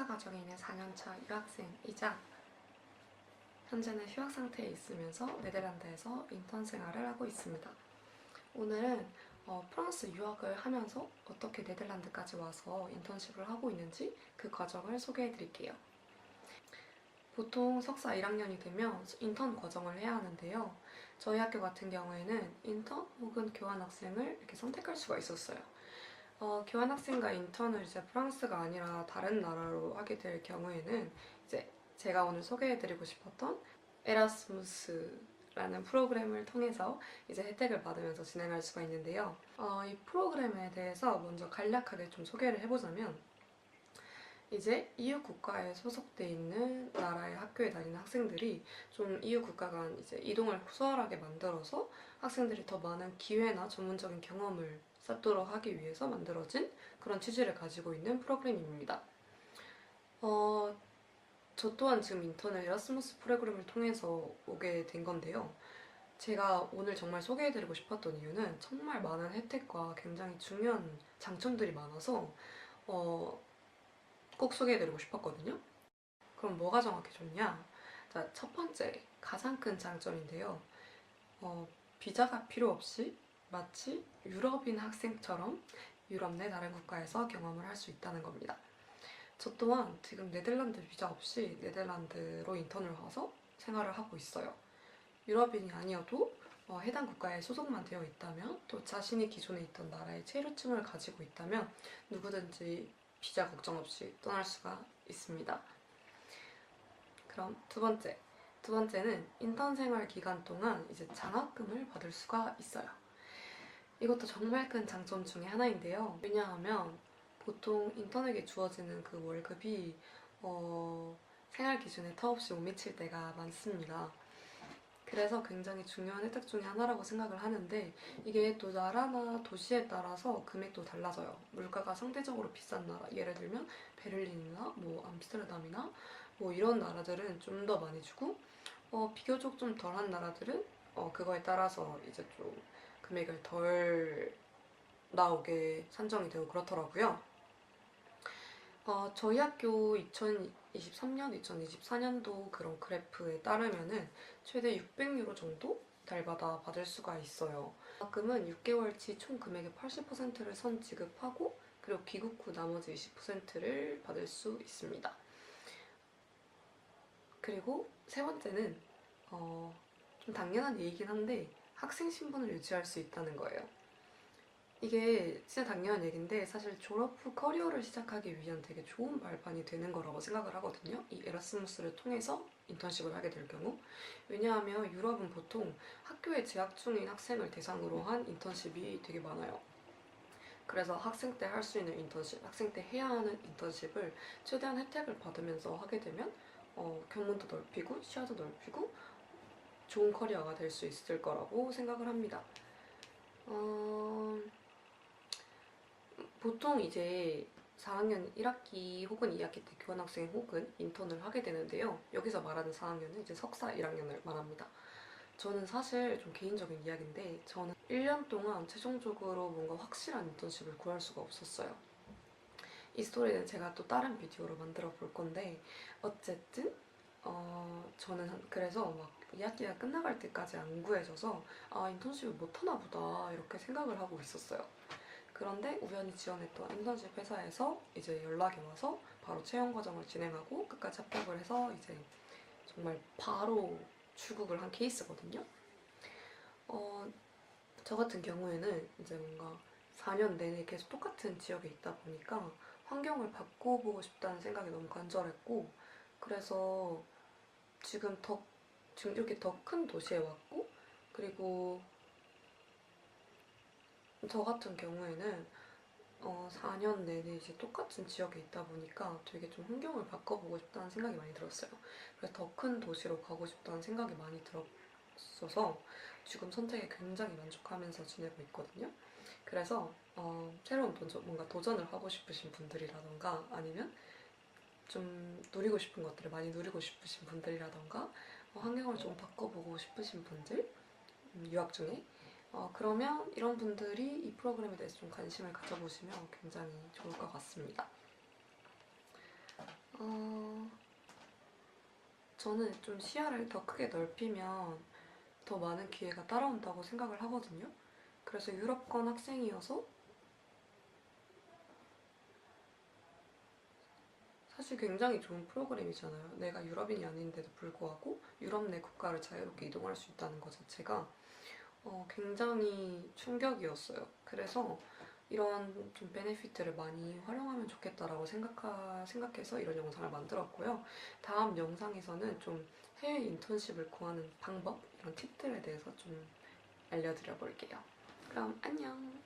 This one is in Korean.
석사 과정에 있는 4년차 유학생이자 현재는 휴학 상태에 있으면서 네덜란드에서 인턴 생활을 하고 있습니다. 오늘은 프랑스 유학을 하면서 어떻게 네덜란드까지 와서 인턴십을 하고 있는지 그 과정을 소개해 드릴게요. 보통 석사 1학년이 되면 인턴 과정을 해야 하는데요. 저희 학교 같은 경우에는 인턴 혹은 교환학생을 이렇게 선택할 수가 있었어요. 교환학생과 인턴을 이제 프랑스가 아니라 다른 나라로 하게 될 경우에는 이제 제가 오늘 소개해드리고 싶었던 에라스무스라는 프로그램을 통해서 이제 혜택을 받으면서 진행할 수가 있는데요. 이 프로그램에 대해서 먼저 간략하게 좀 소개를 해보자면 이제 EU 국가에 소속돼 있는 나라의 학교에 다니는 학생들이 좀 EU 국가 간 이제 이동을 수월하게 만들어서 학생들이 더 많은 기회나 전문적인 경험을 쌓도록 하기 위해서 만들어진 그런 취지를 가지고 있는 프로그램입니다. 저 또한 지금 인턴을 에라스무스 프로그램을 통해서 오게 된 건데요. 제가 오늘 정말 소개해드리고 싶었던 이유는 정말 많은 혜택과 굉장히 중요한 장점들이 많아서 꼭 소개해드리고 싶었거든요. 그럼 뭐가 정확히 좋냐? 자, 첫 번째, 가장 큰 장점인데요. 비자가 필요 없이 마치 유럽인 학생처럼 유럽 내 다른 국가에서 경험을 할 수 있다는 겁니다. 저 또한 지금 네덜란드 비자 없이 네덜란드로 인턴을 와서 생활을 하고 있어요. 유럽인이 아니어도 해당 국가에 소속만 되어 있다면 또 자신이 기존에 있던 나라의 체류증을 가지고 있다면 누구든지 비자 걱정 없이 떠날 수가 있습니다. 그럼 두 번째는 인턴 생활 기간 동안 이제 장학금을 받을 수가 있어요. 이것도 정말 큰 장점 중에 하나인데요. 왜냐하면 보통 인턴에게 주어지는 그 월급이 생활 기준에 턱없이 못 미칠 때가 많습니다. 그래서 굉장히 중요한 혜택 중에 하나라고 생각을 하는데 이게 또 나라나 도시에 따라서 금액도 달라져요. 물가가 상대적으로 비싼 나라, 예를 들면 베를린이나 뭐 암스테르담이나 뭐 이런 나라들은 좀 더 많이 주고 비교적 좀 덜한 나라들은 그거에 따라서 이제 좀 금액을 덜 나오게 산정이 되고 그렇더라고요. 저희 학교 2023년, 2024년도 그런 그래프에 따르면은 최대 600유로 정도 달마다 받을 수가 있어요. 장학금은 6개월치 총 금액의 80%를 선 지급하고 그리고 귀국 후 나머지 20%를 받을 수 있습니다. 그리고 세 번째는 좀 당연한 얘기긴 한데 학생 신분을 유지할 수 있다는 거예요. 이게 진짜 당연한 얘기인데 사실 졸업 후 커리어를 시작하기 위한 되게 좋은 발판이 되는 거라고 생각을 하거든요. 이 에라스무스를 통해서 인턴십을 하게 될 경우. 왜냐하면 유럽은 보통 학교에 재학 중인 학생을 대상으로 한 인턴십이 되게 많아요. 그래서 학생 때 할 수 있는 인턴십, 학생 때 해야 하는 인턴십을 최대한 혜택을 받으면서 하게 되면 견문도 넓히고 시야도 넓히고 좋은 커리어가 될 수 있을 거라고 생각을 합니다. 보통 이제 4학년 1학기 혹은 2학기 때 교환학생 혹은 인턴을 하게 되는데요. 여기서 말하는 4학년은 이제 석사 1학년을 말합니다. 저는 사실 좀 개인적인 이야기인데 저는 1년 동안 최종적으로 뭔가 확실한 인턴십을 구할 수가 없었어요. 이 스토리는 제가 또 다른 비디오로 만들어 볼 건데 어쨌든 저는 그래서 막 2학기가 끝나갈 때까지 안 구해져서 인턴십을 못하나 보다 이렇게 생각을 하고 있었어요. 그런데 우연히 지원했던 인턴십 회사에서 이제 연락이 와서 바로 채용 과정을 진행하고 끝까지 합격을 해서 이제 정말 바로 출국을 한 케이스거든요. 저 같은 경우에는 이제 뭔가 4년 내내 계속 똑같은 지역에 있다 보니까 환경을 바꿔보고 싶다는 생각이 너무 간절했고 그래서 지금 이렇게 더 큰 도시에 왔고 그리고 저 같은 경우에는 4년 내내 이제 똑같은 지역에 있다 보니까 되게 좀 환경을 바꿔보고 싶다는 생각이 많이 들었어요. 그래서 더 큰 도시로 가고 싶다는 생각이 많이 들었어서 지금 선택에 굉장히 만족하면서 지내고 있거든요. 그래서 새로운 뭔가 도전을 하고 싶으신 분들이라던가 아니면 좀 누리고 싶은 것들을 많이 누리고 싶으신 분들이라던가 환경을 좀 바꿔보고 싶으신 분들 유학 중에 그러면 이런 분들이 이 프로그램에 대해서 좀 관심을 가져보시면 굉장히 좋을 것 같습니다. 어, 저는 좀 시야를 더 크게 넓히면 더 많은 기회가 따라온다고 생각을 하거든요. 그래서 유럽권 학생이어서 사실 굉장히 좋은 프로그램이잖아요. 내가 유럽인이 아닌데도 불구하고 유럽 내 국가를 자유롭게 이동할 수 있다는 것 자체가 굉장히 충격이었어요. 그래서 이런 좀 베네피트를 많이 활용하면 좋겠다라고 생각해서 이런 영상을 만들었고요. 다음 영상에서는 좀 해외 인턴십을 구하는 방법, 이런 팁들에 대해서 좀 알려드려 볼게요. 그럼 안녕!